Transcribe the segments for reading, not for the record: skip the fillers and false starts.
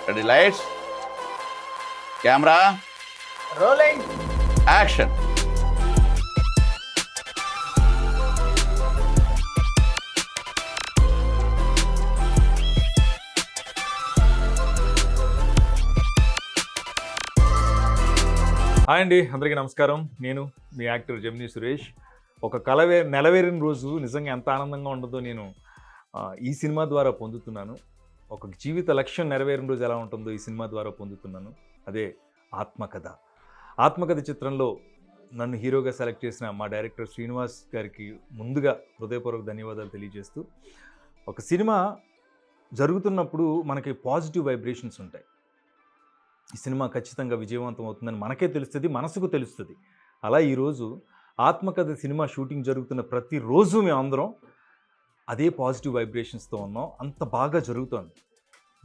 Ready lights camera rolling action. Hi అండి, అందరికీ నమస్కారం. నేను మీ యాక్టర్ జెమినీ సురేష్. ఒక నెలవేరిన రోజు నిజంగా ఎంత ఆనందంగా ఉండదో నేను ఈ సినిమా ద్వారా పొందుతున్నాను. ఒక జీవిత లక్ష్యం నెరవేరిన రోజు ఎలా ఉంటుందో ఈ సినిమా ద్వారా పొందుతున్నాను. అదే ఆత్మకథ. ఆత్మకథ చిత్రంలో నన్ను హీరోగా సెలెక్ట్ చేసిన మా డైరెక్టర్ శ్రీనివాస్ గారికి ముందుగా హృదయపూర్వక ధన్యవాదాలు తెలియజేస్తూ, ఒక సినిమా జరుగుతున్నప్పుడు మనకి పాజిటివ్ వైబ్రేషన్స్ ఉంటాయి. ఈ సినిమా ఖచ్చితంగా విజయవంతం అవుతుందని మనకే తెలుస్తుంది, మనసుకు తెలుస్తుంది. అలా ఈరోజు ఆత్మకథ సినిమా షూటింగ్ జరుగుతున్న ప్రతిరోజు మేమందరం అదే పాజిటివ్ వైబ్రేషన్స్తో ఉన్నాం. అంత బాగా జరుగుతోంది.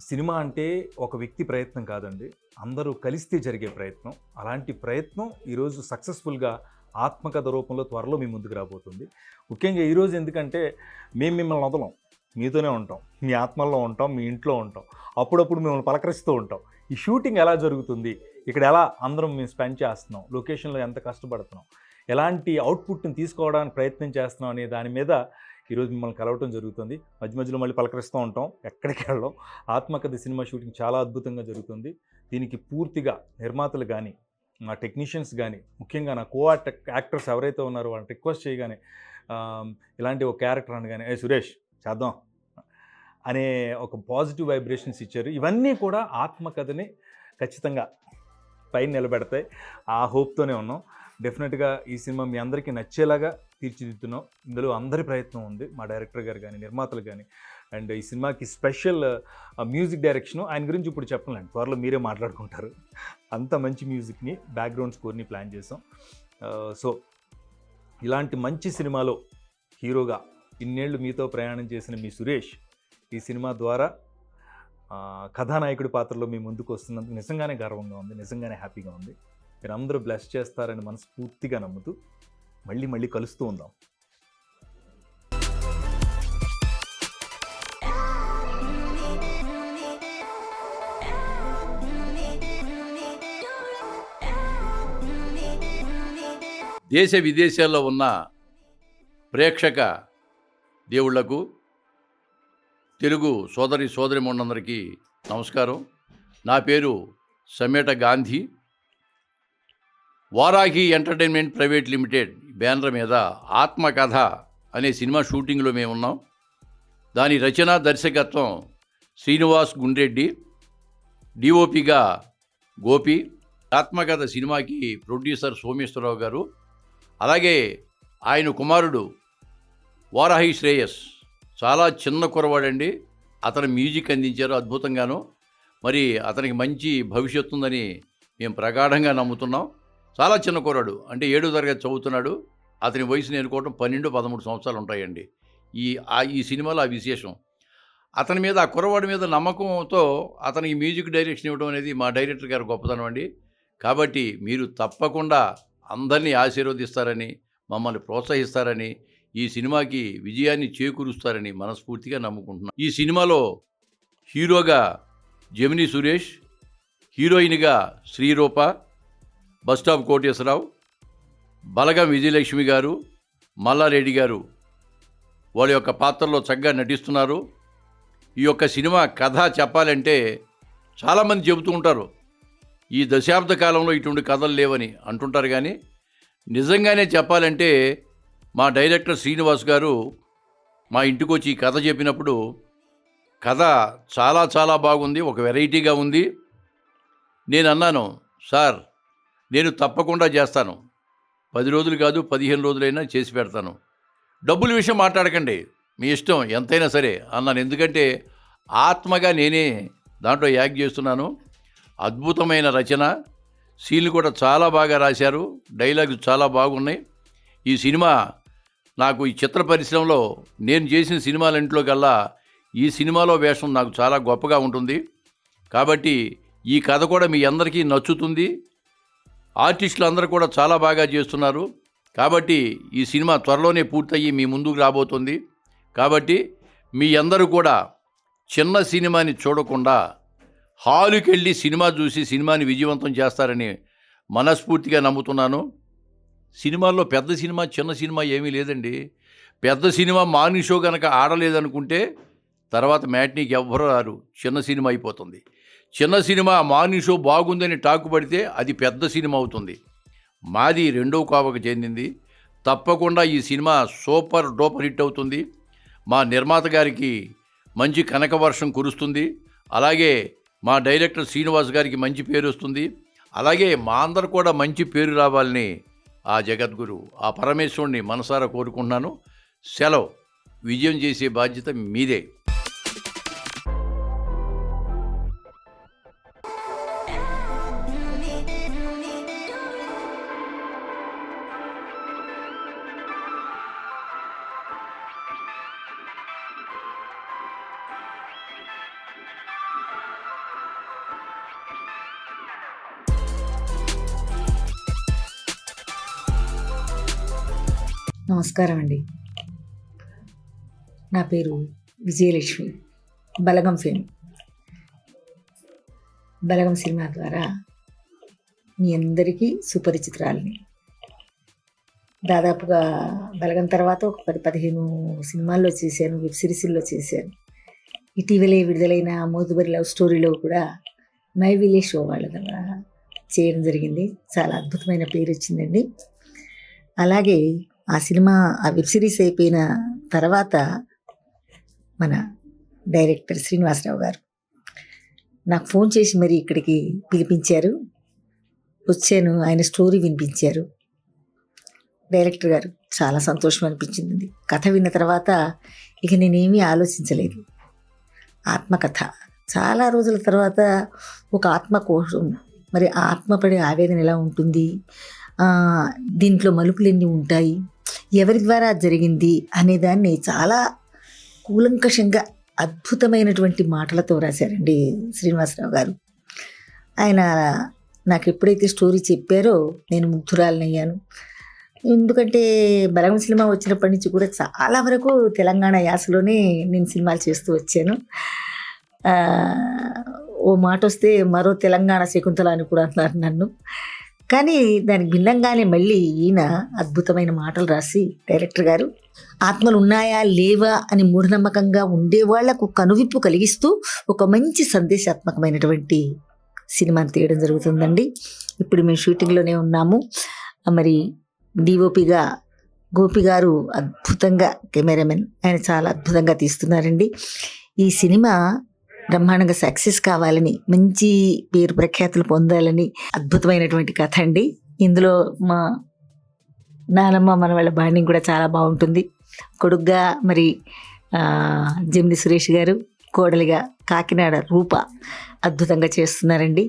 సినిమా అంటే ఒక వ్యక్తి ప్రయత్నం కాదండి, అందరూ కలిస్తే జరిగే ప్రయత్నం. అలాంటి ప్రయత్నం ఈరోజు సక్సెస్ఫుల్గా ఆత్మకథ రూపంలో త్వరలో మీ ముందుకు రాబోతుంది. ముఖ్యంగా ఈరోజు ఎందుకంటే మేము మిమ్మల్ని వదలం, మీతోనే ఉంటాం, మీ ఆత్మల్లో ఉంటాం, మీ ఇంట్లో ఉంటాం, అప్పుడప్పుడు మిమ్మల్ని పలకరిస్తూ ఉంటాం. ఈ షూటింగ్ ఎలా జరుగుతుంది, ఇక్కడ ఎలా అందరం మేము స్పెండ్ చేస్తున్నాం, లొకేషన్లో ఎంత కష్టపడుతున్నాం, ఎలాంటి అవుట్పుట్ని తీసుకోవడానికి ప్రయత్నం చేస్తున్నాం అనే దాని మీద ఈరోజు మిమ్మల్ని కలవటం జరుగుతుంది. మధ్య మధ్యలో మళ్ళీ పలకరిస్తూ ఉంటాం, ఎక్కడికి వెళ్ళాం. ఆత్మకథ సినిమా షూటింగ్ చాలా అద్భుతంగా జరుగుతుంది. దీనికి పూర్తిగా నిర్మాతలు కానీ, నా టెక్నీషియన్స్ కానీ, ముఖ్యంగా నా యాక్టర్స్ ఎవరైతే ఉన్నారో వాళ్ళని రిక్వెస్ట్ చేయగానే ఇలాంటి ఒక క్యారెక్టర్ అనగానే సురేష్ చేద్దాం అనే ఒక పాజిటివ్ వైబ్రేషన్స్ ఇచ్చారు. ఇవన్నీ కూడా ఆత్మకథని ఖచ్చితంగా పైన నిలబెడతాయి. ఆ హోప్తోనే ఉన్నాం. డెఫినెట్గా ఈ సినిమా మీ అందరికీ నచ్చేలాగా తీర్చిదిద్దున్నాం. ఇందులో అందరి ప్రయత్నం ఉంది, మా డైరెక్టర్ గారు కానీ, నిర్మాతలు కానీ. అండ్ ఈ సినిమాకి స్పెషల్ మ్యూజిక్ డైరెక్షను, ఆయన గురించి ఇప్పుడు చెప్పలేండి, త్వరలో మీరే మాట్లాడుకుంటారు. అంత మంచి మ్యూజిక్ని, బ్యాక్గ్రౌండ్ స్కోర్ని ప్లాన్ చేసాం. సో ఇలాంటి మంచి సినిమాలో హీరోగా ఇన్నేళ్ళు మీతో ప్రయాణం చేసిన మీ సురేష్ ఈ సినిమా ద్వారా కథానాయకుడి పాత్రలో మీ ముందుకు వస్తున్నందుకు నిజంగానే గర్వంగా ఉంది, నిజంగానే హ్యాపీగా ఉంది. మీరు అందరూ బ్లెస్ చేస్తారని మనస్ఫూర్తిగా నమ్ముతూ మళ్ళీ కలుస్తూ ఉందాం. దేశ విదేశాల్లో ఉన్న ప్రేక్షక దేవుళ్లకు, తెలుగు సోదరిమణులందరికీ నమస్కారం. నా పేరు Sammeta Gandhi. Varahi entertainment private limited banner మీద ఆత్మకథ అనే సినిమా షూటింగ్లో మేము ఉన్నాం. దాని రచన, దర్శకత్వం శ్రీనివాస్ గుండ్రెడ్డి, డిఓపిగా గోపి. ఆత్మకథ సినిమాకి ప్రొడ్యూసర్ సోమేశ్వరరావు గారు, అలాగే ఆయన కుమారుడు వారాహి శ్రేయస్. చాలా చిన్న కురవాడండి, అతను మ్యూజిక్ అందించారు అద్భుతంగాను. మరి అతనికి మంచి భవిష్యత్తు ఉందని మేము ప్రగాఢంగా నమ్ముతున్నాం. చాలా చిన్న కుర్రాడు, అంటే 7వ తరగతి చదువుతున్నాడు. అతని వయసు నేను అనుకోవడం 12-13 సంవత్సరాలు ఉంటాయండి. ఈ సినిమాలో ఆ విశేషం. అతని మీద, ఆ కుర్రవాడి మీద నమ్మకంతో అతనికి మ్యూజిక్ డైరెక్షన్ ఇవ్వడం అనేది మా డైరెక్టర్ గారు గొప్పతనం అండి. కాబట్టి మీరు తప్పకుండా అందరినీ ఆశీర్వదిస్తారని, మమ్మల్ని ప్రోత్సహిస్తారని, ఈ సినిమాకి విజయాన్ని చేకూరుస్తారని మనస్ఫూర్తిగా నమ్ముకుంటున్నాను. ఈ సినిమాలో హీరోగా జెమినీ సురేష్, హీరోయిన్గా శ్రీరూప, బస్టాప్ కోటేశ్వరరావు, బలగం విజయలక్ష్మి గారు, మల్లారెడ్డి గారు వాళ్ళ యొక్క పాత్రలో చక్కగా నటిస్తున్నారు. ఈ యొక్క సినిమా కథ చెప్పాలంటే చాలామంది చెబుతూ ఉంటారు, ఈ దశాబ్ద కాలంలో ఇటువంటి కథలు లేవని అంటుంటారు. కానీ నిజంగానే చెప్పాలంటే మా డైరెక్టర్ శ్రీనివాస్ గారు మా ఇంటికి వచ్చి ఈ కథ చెప్పినప్పుడు, కథ చాలా బాగుంది, ఒక వెరైటీగా ఉంది. నేను అన్నాను, సార్ నేను తప్పకుండా చేస్తాను, 10 రోజులు కాదు 15 రోజులైనా చేసి పెడతాను, డబ్బుల విషయం మాట్లాడకండి, మీ ఇష్టం ఎంతైనా సరే అన్నాను. ఎందుకంటే ఆత్మగా నేనే దాంట్లో యాక్ట్ చేస్తున్నాను. అద్భుతమైన రచన, సీన్లు కూడా చాలా బాగా రాశారు, డైలాగ్స్ చాలా బాగున్నాయి. ఈ సినిమా నాకు ఈ చిత్ర పరిశ్రమలో నేను చేసిన సినిమాలంట్లో కల్లా ఈ సినిమాలో వేషం నాకు చాలా గొప్పగా ఉంటుంది. కాబట్టి ఈ కథ కూడా మీ అందరికీ నచ్చుతుంది. ఆర్టిస్టులు అందరూ కూడా చాలా బాగా చేస్తున్నారు. కాబట్టి ఈ సినిమా త్వరలోనే పూర్తయ్యి మీ ముందుకు రాబోతుంది. కాబట్టి మీ అందరూ కూడా చిన్న సినిమాని చూడకుండా హాలుకి వెళ్ళి సినిమా చూసి సినిమాని విజయవంతం చేస్తారని మనస్ఫూర్తిగా నమ్ముతున్నాను. సినిమాల్లో పెద్ద సినిమా చిన్న సినిమా ఏమీ లేదండి. పెద్ద సినిమా మార్నింగ్ షో కనుక ఆడలేదనుకుంటే తర్వాత మ్యాట్నీకి ఎవ్వరూ రారు, చిన్న సినిమా అయిపోతుంది. చిన్న సినిమా మార్నింగ్ షో బాగుందని టాకు పడితే అది పెద్ద సినిమా అవుతుంది. మాది రెండవ కోవకు చెందింది. తప్పకుండా ఈ సినిమా సూపర్ డూపర్ హిట్ అవుతుంది. మా నిర్మాత గారికి మంచి కనకవర్షం కురుస్తుంది. అలాగే మా డైరెక్టర్ శ్రీనివాస్ గారికి మంచి పేరు వస్తుంది. అలాగే మా అందరు కూడా మంచి పేరు రావాలని ఆ జగద్గురు ఆ పరమేశ్వరుని మనసారా కోరుకుంటున్నాను. సెలవు. విజయం చేసే బాధ్యత మీదే. నమస్కారం అండి. నా పేరు విజయలక్ష్మి. బలగం ఫేమ్, బలగం సినిమా ద్వారా మీ అందరికీ సుపరిచితురాలిని. దాదాపుగా బలగం తర్వాత ఒక 10-15 సినిమాల్లో చేశాను, వెబ్ సిరీస్లో చేశాను. ఇటీవలే విడుదలైన మోతుబరి లవ్ స్టోరీలో కూడా మై విలేజ్ షో వాళ్ళ ద్వారా చేయడం జరిగింది. చాలా అద్భుతమైన పేరు వచ్చిందండి. అలాగే ఆ సినిమా ఆ వెబ్ సిరీస్ అయిపోయిన తర్వాత మన డైరెక్టర్ శ్రీనివాసరావు గారు నాకు ఫోన్ చేసి మరి ఇక్కడికి పిలిపించారు. వచ్చాను, ఆయన స్టోరీ వినిపించారు. డైరెక్టర్ గారు చాలా సంతోషం అనిపించింది. కథ విన్న తర్వాత ఇక నేనేమీ ఆలోచించలేదు. ఆత్మకథ, చాలా రోజుల తర్వాత ఒక ఆత్మ కోసం, మరి ఆ ఆత్మ పడే ఆవేదన ఎలా ఉంటుంది, దీంట్లో మలుపులు ఎన్ని ఉంటాయి, ఎవరి ద్వారా జరిగింది అనేదాన్ని చాలా కూలంకషంగా అద్భుతమైనటువంటి మాటలతో రాశారండి శ్రీనివాసరావు గారు. ఆయన నాకు ఎప్పుడైతే స్టోరీ చెప్పారో నేను ముగ్ధురాలనయ్యాను. ఎందుకంటే బలగం సినిమా వచ్చినప్పటి నుంచి కూడా చాలా వరకు తెలంగాణ యాసలోనే నేను సినిమాలు చేస్తూ వచ్చాను. ఓ మాట వస్తే మరో తెలంగాణ శకుంతల అని కూడా అంటున్నారు నన్ను. కానీ దానికి భిన్నంగానే మళ్ళీ ఈయన అద్భుతమైన మాటలు రాసి డైరెక్టర్ గారు ఆత్మలు ఉన్నాయా లేవా అని మూఢనమ్మకంగా ఉండేవాళ్లకు కనువిప్పు కలిగిస్తూ ఒక మంచి సందేశాత్మకమైనటువంటి సినిమాని తీయడం జరుగుతుందండి. ఇప్పుడు మేము షూటింగ్లోనే ఉన్నాము. మరి డిఓపిగా గోపి గారు అద్భుతంగా, కెమెరామెన్ ఆయన చాలా అద్భుతంగా తీస్తున్నారండి. ఈ సినిమా బ్రహ్మాండంగా సక్సెస్ కావాలని, మంచి పేరు ప్రఖ్యాతులు పొందాలని అద్భుతమైనటువంటి కథ అండి. ఇందులో మా నానమ్మ మన వాళ్ళ బాండింగ్ కూడా చాలా బాగుంటుంది. కొడుగ్గా మరి జెమిని సురేష్ గారు, కోడలిగా కాకినాడ రూప అద్భుతంగా చేస్తున్నారండి.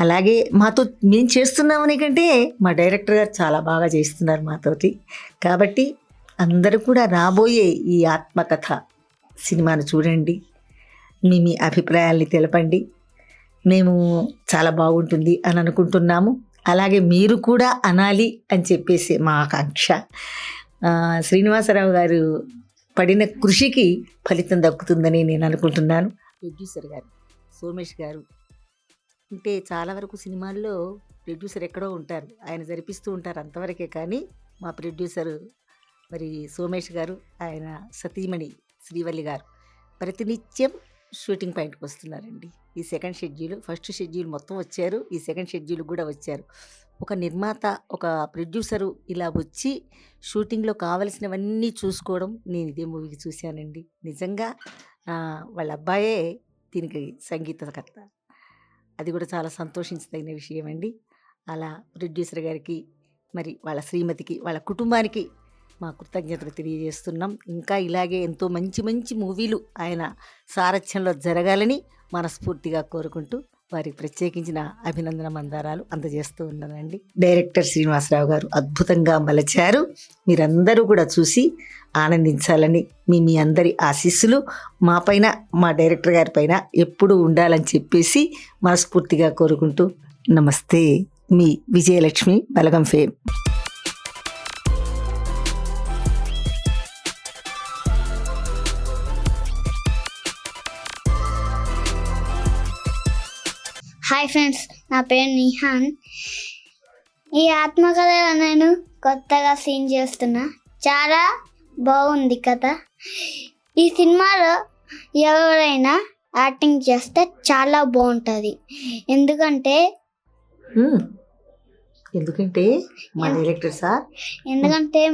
అలాగే మాతో మేము చేస్తున్నామని కంటే మా డైరెక్టర్ గారు చాలా బాగా చేస్తున్నారు మాతోటి. కాబట్టి అందరూ కూడా రాబోయే ఈ ఆత్మకథ సినిమాను చూడండి, మీ అభిప్రాయాల్ని తెలపండి. మేము చాలా బాగుంటుంది అని అనుకుంటున్నాము. అలాగే మీరు కూడా అనాలి అని చెప్పేసి మా ఆకాంక్ష. శ్రీనివాసరావు గారు పడిన కృషికి ఫలితం దక్కుతుందని నేను అనుకుంటున్నాను. ప్రొడ్యూసర్ గారు సోమేష్ గారు అంటే చాలా వరకు సినిమాల్లో ప్రొడ్యూసర్ ఎక్కడో ఉంటారు, ఆయన జరిపిస్తూ ఉంటారు అంతవరకే. కానీ మా ప్రొడ్యూసర్ మరి సోమేష్ గారు, ఆయన సతీమణి శ్రీవల్లి గారు ప్రతినిత్యం షూటింగ్ పాయింట్కి వస్తున్నారండి. ఈ సెకండ్ షెడ్యూల్, ఫస్ట్ షెడ్యూల్ మొత్తం వచ్చారు, ఈ సెకండ్ షెడ్యూల్ కూడా వచ్చారు. ఒక నిర్మాత, ఒక ప్రొడ్యూసరు ఇలా వచ్చి షూటింగ్లో కావలసినవన్నీ చూసుకోవడం నేను ఇదే మూవీకి చూశానండి. నిజంగా వాళ్ళ అబ్బాయే దీనికి సంగీతకర్త, అది కూడా చాలా సంతోషించదగిన విషయం అండి. అలా ప్రొడ్యూసర్ గారికి, మరి వాళ్ళ శ్రీమతికి, వాళ్ళ కుటుంబానికి మా కృతజ్ఞతలు తెలియజేస్తున్నాం. ఇంకా ఇలాగే ఎంతో మంచి మంచి మూవీలు ఆయన సారథ్యంలో జరగాలని మనస్ఫూర్తిగా కోరుకుంటూ వారికి ప్రత్యేకించిన అభినందన మందారాలు అందజేస్తూ ఉన్నానండి. డైరెక్టర్ శ్రీనివాసరావు గారు అద్భుతంగా మలచారు. మీరందరూ కూడా చూసి ఆనందించాలని మీ అందరి ఆశీస్సులు మా పైన, మా డైరెక్టర్ గారి పైన ఎప్పుడూ ఉండాలని చెప్పేసి మనస్ఫూర్తిగా కోరుకుంటూ నమస్తే. మీ విజయలక్ష్మి, బలగం ఫేమ్. హాయ్ ఫ్రెండ్స్, నా పేరు నిహాన్. ఈ ఆత్మకథలో నేను కొత్తగా సీన్ చేస్తున్నా. చాలా బాగుంది కథ. ఈ సినిమాలో ఎవరైనా యాక్టింగ్ చేస్తే చాలా బాగుంటుంది. ఎందుకంటే మా డైరెక్టర్ సార్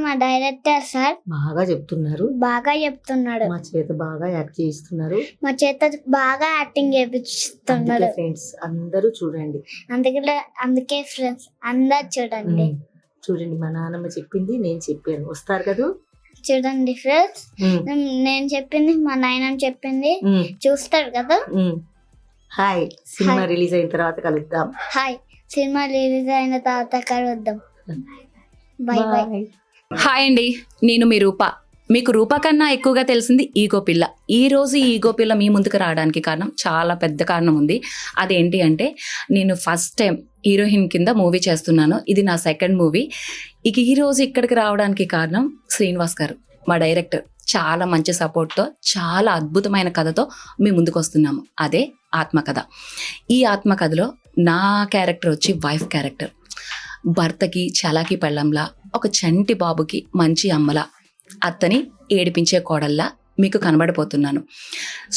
మా డైరెక్టర్ సార్ బాగా చెప్తున్నారు, బాగా చెప్తున్నాడు. మా చేత బాగా యాక్ట్ చేయిస్తున్నారు. మా చేత బాగా యాక్టింగ్ చేపిస్తున్నాడు. ఫ్రెండ్స్ అందరూ చూడండి. అందుకే ఫ్రెండ్స్ అందరు చూడండి. చూడండి, మా నాన్నమ్మ చెప్పింది, నేను చెప్పాను. వస్తారు కదా, చూడండి ఫ్రెండ్స్. నేను చెప్పింది మా నాయనమ్మ చెప్పింది, చూస్తారు కదా. హాయ్, సినిమా రిలీజ్ అయిన తర్వాత కలుద్దాం. హాయ్, సినిమా రిలీజ్ అయిన తర్వాత కలుద్దాం. Bye bye. హాయ్ అండి, నేను మీ రూప. మీకు రూప కన్నా ఎక్కువగా తెలిసింది ఈగో పిల్ల. ఈరోజు ఈ ఈగో పిల్ల మీ ముందుకు రావడానికి కారణం, చాలా పెద్ద కారణం ఉంది. అదేంటి అంటే, నేను ఫస్ట్ టైం హీరోయిన్ కింద మూవీ చేస్తున్నాను. ఇది నా సెకండ్ మూవీ. ఇక ఈరోజు ఇక్కడికి రావడానికి కారణం శ్రీనివాస్ గారు, మా డైరెక్టర్. చాలా మంచి సపోర్ట్తో, చాలా అద్భుతమైన కథతో మీ ముందుకు వస్తున్నాము. అదే ఆత్మకథ. ఈ ఆత్మకథలో నా క్యారెక్టర్ వచ్చి వైఫ్ క్యారెక్టర్. భర్తకి చలాకీ పెళ్ళంలా, ఒక చంటి బాబుకి మంచి అమ్మలా, అత్తని ఏడిపించే కోడల్లా మీకు కనబడిపోతున్నాను.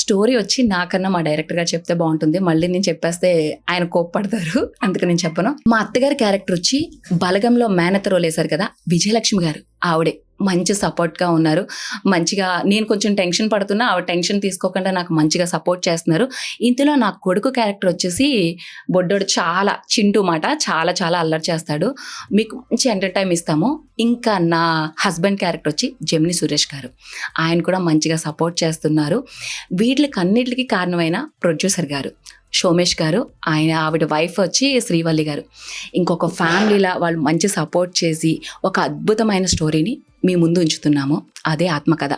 స్టోరీ వచ్చి నాకన్నా మా డైరెక్టర్ గారు చెప్తే బాగుంటుంది. మళ్ళీ నేను చెప్పేస్తే ఆయన కోప్పడతారు, అందుకని నేను చెప్పను. మా అత్తగారి క్యారెక్టర్ వచ్చి బలగంలో మేనత్త రోల్ వేశారు కదా, విజయలక్ష్మి గారు. ఆవిడే మంచి సపోర్ట్గా ఉన్నారు. మంచిగా, నేను కొంచెం టెన్షన్ పడుతున్నా, ఆవిడ టెన్షన్ తీసుకోకుండా నాకు మంచిగా సపోర్ట్ చేస్తున్నారు. ఇందులో నా కొడుకు క్యారెక్టర్ వచ్చేసి బొడ్డోడు, చాలా చింటూ మాట, చాలా చాలా అల్లరి చేస్తాడు. మీకు మంచి ఎంటర్టైన్ ఇస్తాము. ఇంకా నా హస్బెండ్ క్యారెక్టర్ వచ్చి జెమిని సురేష్ గారు. ఆయన కూడా మంచిగా సపోర్ట్ చేస్తున్నారు. వీటికి అన్నిటికీ కారణమైన ప్రొడ్యూసర్ గారు సోమేష్ గారు, ఆవిడ వైఫ్ వచ్చి శ్రీవల్లి గారు. ఇంకొక ఫ్యామిలీలా వాళ్ళు మంచి సపోర్ట్ చేసి ఒక అద్భుతమైన స్టోరీని మీ ముందు ఉంచుతున్నాము. అదే ఆత్మకథ.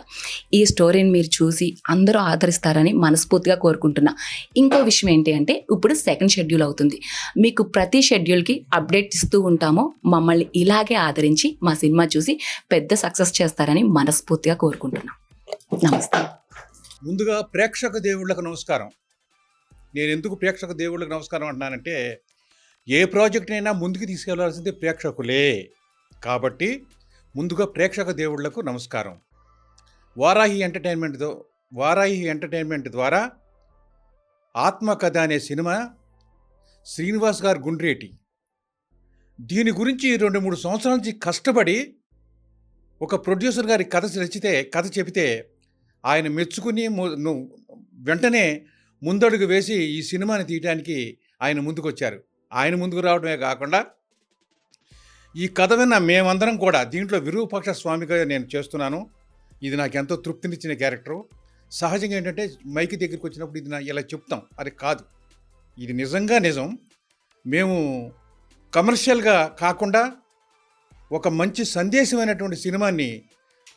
ఈ స్టోరీని మీరు చూసి అందరూ ఆదరిస్తారని మనస్ఫూర్తిగా కోరుకుంటున్నా. ఇంకో విషయం ఏంటి అంటే, ఇప్పుడు సెకండ్ షెడ్యూల్ అవుతుంది. మీకు ప్రతి షెడ్యూల్కి అప్డేట్ ఇస్తూ ఉంటాము. మమ్మల్ని ఇలాగే ఆదరించి మా సినిమా చూసి పెద్ద సక్సెస్ చేస్తారని మనస్ఫూర్తిగా కోరుకుంటున్నాం. నమస్తే. ముందుగా ప్రేక్షక దేవుళ్ళకు నమస్కారం. నేను ఎందుకు ప్రేక్షక దేవుళ్ళకి నమస్కారం అంటున్నానంటే, ఏ ప్రాజెక్ట్ అయినా ముందుకు తీసుకెళ్లాల్సింది ప్రేక్షకులే. కాబట్టి ముందుగా ప్రేక్షక దేవుళ్లకు నమస్కారం. వారాహి ఎంటర్టైన్మెంట్ ద్వారా ఆత్మకథ అనే సినిమా శ్రీనివాస్ గారు గుండ్రేటి. దీని గురించి 2-3 సంవత్సరాల నుంచి కష్టపడి ఒక ప్రొడ్యూసర్ గారి కథ చెబితే ఆయన మెచ్చుకుని వెంటనే ముందడుగు వేసి ఈ సినిమాని తీయడానికి ఆయన ముందుకు వచ్చారు. ఆయన ముందుకు రావడమే కాకుండా ఈ కథ విన్న మేమందరం కూడా దీంట్లో విరూపాక్ష స్వామిగా నేను చేస్తున్నాను. ఇది నాకు ఎంతో తృప్తినిచ్చిన క్యారెక్టరు. సహజంగా ఏంటంటే, మైకి దగ్గరికి వచ్చినప్పుడు ఇది ఇలా చెప్తాం, అది కాదు, ఇది నిజంగా నిజం. మేము కమర్షియల్గా కాకుండా ఒక మంచి సందేశమైనటువంటి సినిమాని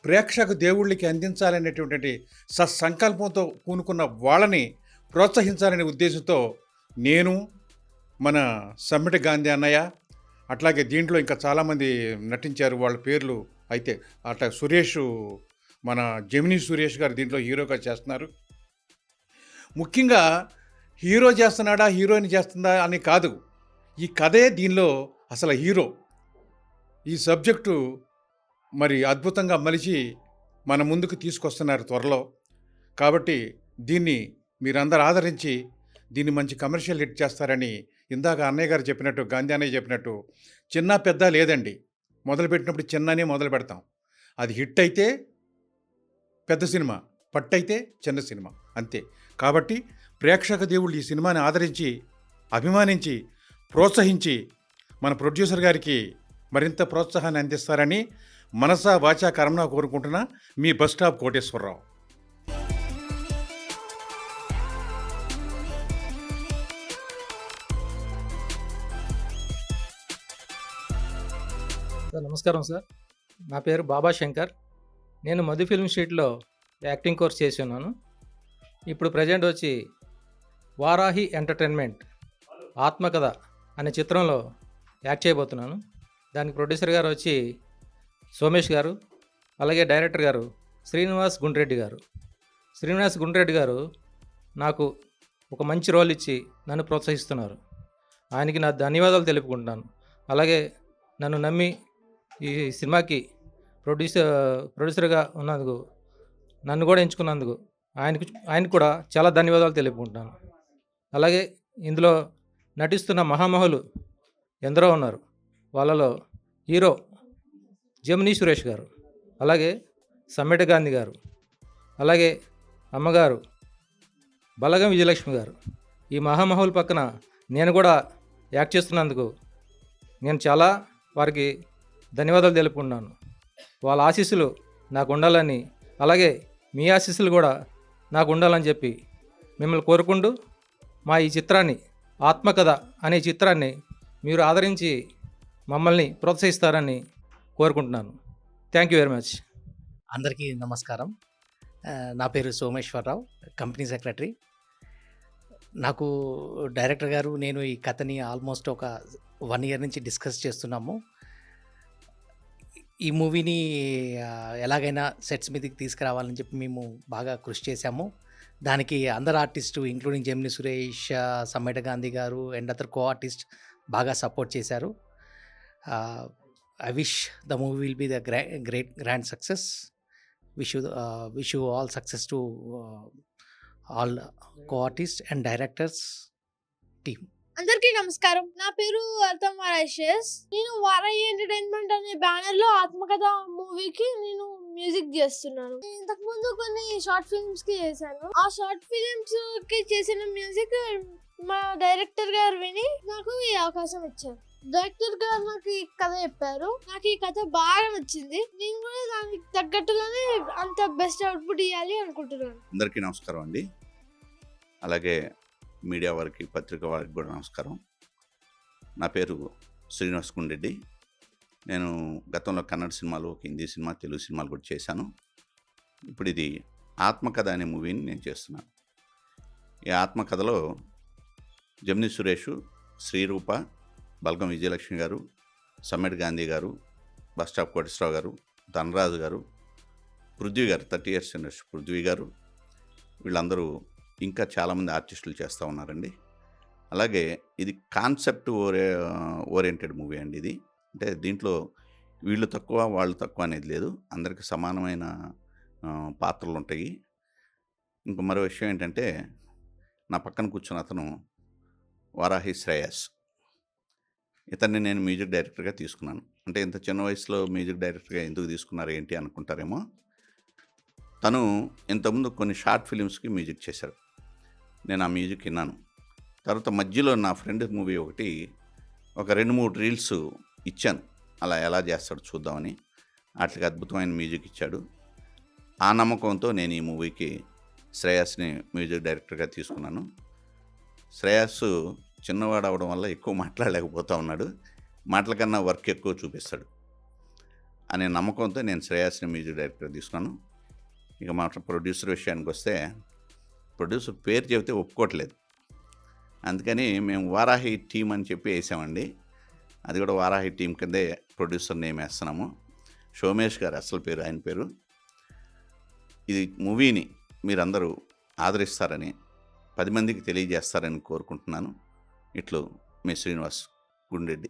ప్రేక్షక దేవుళ్ళకి అందించాలనేటువంటి సత్సంకల్పంతో పూనుకున్న వాళ్ళని ప్రోత్సహించాలనే ఉద్దేశంతో నేను, మన సమ్మిటి గాంధీ అన్నయ్య, అట్లాగే దీంట్లో ఇంకా చాలామంది నటించారు. వాళ్ళ పేర్లు అయితే అట్లా సురేష్, మన జెమిని సురేష్ గారు దీంట్లో హీరోగా చేస్తున్నారు. ముఖ్యంగా హీరో చేస్తున్నాడా హీరోయిన్ చేస్తుందా అని కాదు, ఈ కథే దీనిలో అసలు హీరో. ఈ సబ్జెక్టు మరి అద్భుతంగా మలిచి మన ముందుకు తీసుకొస్తున్నారు త్వరలో. కాబట్టి దీన్ని మీరందరూ ఆదరించి దీన్ని మంచి కమర్షియల్ హిట్ చేస్తారని ఇందాక అన్నయ్య గారు చెప్పినట్టు, గాంధీ అన్నయ్య చెప్పినట్టు, చిన్న పెద్ద లేదండి. మొదలుపెట్టినప్పుడు చిన్ననే మొదలు పెడతాం. అది హిట్ అయితే పెద్ద సినిమా, పట్టయితే చిన్న సినిమా, అంతే. కాబట్టి ప్రేక్షక దేవుళ్ళు ఈ సినిమాని ఆదరించి, అభిమానించి, ప్రోత్సహించి మన ప్రొడ్యూసర్ గారికి మరింత ప్రోత్సాహాన్ని అందిస్తారని మనసా వాచా కర్మనా కోరుకుంటున్నా. మీ బస్ స్టాప్ కోటేశ్వరరావు. సార్ నమస్కారం సార్. నా పేరు బాబా శంకర్. నేను మధు ఫిల్మ్ స్ట్రీట్లో యాక్టింగ్ కోర్స్ చేసి ఉన్నాను. ఇప్పుడు ప్రజెంట్ వచ్చి వారాహి ఎంటర్టైన్మెంట్ ఆత్మకథ అనే చిత్రంలో యాక్ట్ చేయబోతున్నాను. దానికి ప్రొడ్యూసర్ గారు వచ్చి సోమేష్ గారు, అలాగే డైరెక్టర్ గారు శ్రీనివాస్ గుండ్రెడ్డి గారు. శ్రీనివాస్ గుండ్రెడ్డి గారు నాకు ఒక మంచి రోల్ ఇచ్చి నన్ను ప్రోత్సహిస్తున్నారు. ఆయనకి నా ధన్యవాదాలు తెలుపుకుంటున్నాను. అలాగే నన్ను నమ్మి ఈ సినిమాకి ప్రొడ్యూసర్గా ఉన్నందుకు, నన్ను కూడా ఎంచుకున్నందుకు ఆయనకు కూడా చాలా ధన్యవాదాలు తెలుపుకుంటున్నాను. అలాగే ఇందులో నటిస్తున్న మహామహులు ఎందరో ఉన్నారు. వాళ్ళలో హీరో జమినీ సురేష్ గారు, అలాగే సమ్మెట గాంధీ గారు, అలాగే అమ్మగారు బలగం విజయలక్ష్మి గారు. ఈ మహామహుల పక్కన నేను కూడా యాక్ట్ చేస్తున్నందుకు నేను చాలా వారికి ధన్యవాదాలు తెలుపుకుంటున్నాను. వాళ్ళ ఆశీస్సులు నాకు ఉండాలని, అలాగే మీ ఆశీస్సులు కూడా నాకు ఉండాలని చెప్పి మిమ్మల్ని కోరుకుంటూ మా ఈ చిత్రాన్ని, ఆత్మకథ అనే చిత్రాన్ని మీరు ఆదరించి మమ్మల్ని ప్రోత్సహిస్తారని కోరుకుంటున్నాను. Thank you very much. అందరికీ నమస్కారం. నా పేరు సోమేశ్వరరావు, కంపెనీ సెక్రటరీ. నాకు డైరెక్టర్ గారు నేను ఈ కథని ఆల్మోస్ట్ ఒక 1 year నుంచి డిస్కస్ చేస్తున్నాము. ఈ మూవీని ఎలాగైనా సెట్స్ మీదకి తీసుకురావాలని చెప్పి మేము బాగా కృషి చేశాము. దానికి అందరు artist including Gemini Suresh, Sammeta Gandhi garu and other co artist బాగా సపోర్ట్ చేశారు. I wish the movie will be the grand success. Wish you all success to all co artist and directors team. అందరికీ నమస్కారం. నా పేరు అర్థం వారాషియస్. నేను వారాయి ఎంటర్టైన్మెంట్ అనే బ్యానర్ లో ఆత్మకథ మూవీకి నేను మ్యూజిక్ చేస్తున్నాను. ఇంతకు ముందు కొన్ని షార్ట్ ఫిల్మ్స్ కి చేశాను. ఆ షార్ట్ ఫిల్మ్స్ కి చేసిన మ్యూజిక్ మా డైరెక్టర్ గారు విని నాకు ఈ అవకాశం ఇచ్చారు. డైరెక్టర్ గారు నాకు ఈ కథ చెప్పారు. నాకు ఈ కథ బాగా నచ్చింది. నేను కూడా దానికి తగ్గట్టుగానే అంత బెస్ట్ అవుట్పుట్ ఇవ్వాలి అనుకుంటున్నాను. అందరికీ నమస్కారం అండి. అలాగే మీడియా వారికి, పత్రిక వారికి కూడా నమస్కారం. నా పేరు శ్రీనివాస్ గుండ్రెడ్డి. నేను గతంలో కన్నడ సినిమాలు, ఒక హిందీ సినిమా, తెలుగు సినిమాలు కూడా చేశాను. ఇప్పుడు ఇది ఆత్మకథ అనే మూవీని నేను చేస్తున్నాను. ఈ ఆత్మకథలో జమినీ సురేష్, శ్రీరూప, బల్గం విజయలక్ష్మి గారు, సమ్మెట్ గాంధీ గారు, బస్ స్టాప్ కోటేశ్వరరావు గారు, ధనరాజు గారు, పృథ్వీ గారు, 30 years ఇండస్ట్రీ పృథ్వీ గారు, వీళ్ళందరూ ఇంకా చాలామంది ఆర్టిస్టులు చేస్తూ ఉన్నారండి. అలాగే ఇది కాన్సెప్ట్ ఓరియంటెడ్ మూవీ అండి. ఇది అంటే దీంట్లో వీళ్ళు తక్కువ, వాళ్ళు తక్కువ అనేది లేదు. అందరికీ సమానమైన పాత్రలు ఉంటాయి. ఇంకో మరో విషయం ఏంటంటే, నా పక్కన కూర్చున్న అతను వారాహి శ్రేయస్. ఇతన్ని నేను మ్యూజిక్ డైరెక్టర్గా తీసుకున్నాను. అంటే ఇంత చిన్న వయసులో మ్యూజిక్ డైరెక్టర్గా ఎందుకు తీసుకున్నారు ఏంటి అనుకుంటారేమో. తను ఇంతకుముందు కొన్ని షార్ట్ ఫిలిమ్స్కి మ్యూజిక్ చేశాడు. నేను ఆ మ్యూజిక్ విన్నాను. తర్వాత మధ్యలో నా ఫ్రెండ్ మూవీ ఒకటి ఒక 2-3 రీల్స్ ఇచ్చాను, అలా ఎలా చేస్తాడు చూద్దామని. వాటికి అద్భుతమైన మ్యూజిక్ ఇచ్చాడు. ఆ నమ్మకంతో నేను ఈ మూవీకి శ్రేయస్ని మ్యూజిక్ డైరెక్టర్గా తీసుకున్నాను. శ్రేయస్ చిన్నవాడు అవడం వల్ల ఎక్కువ మాట్లాడలేకపోతూ ఉన్నాడు. మాటల కన్నా వర్క్ ఎక్కువ చూపిస్తాడు అనే నమ్మకంతో నేను శ్రేయస్ని మ్యూజిక్ డైరెక్టర్గా తీసుకున్నాను. ఇక మా ప్రొడ్యూసర్ విషయానికి వస్తే, ప్రొడ్యూసర్ పేరు చెబితే ఒప్పుకోవట్లేదు. అందుకని మేము వారాహి టీం అని చెప్పి వేసామండి. అది కూడా వారాహి టీం కిందే ప్రొడ్యూసర్ నేమ్ వేస్తున్నాము. సోమేష్ గారు అసలు పేరు, ఆయన పేరు. ఇది మూవీని మీరందరూ ఆదరిస్తారని, 10 మందికి తెలియజేస్తారని కోరుకుంటున్నాను. ఇట్లు మీ శ్రీనివాస్ గుండ్రెడ్డి.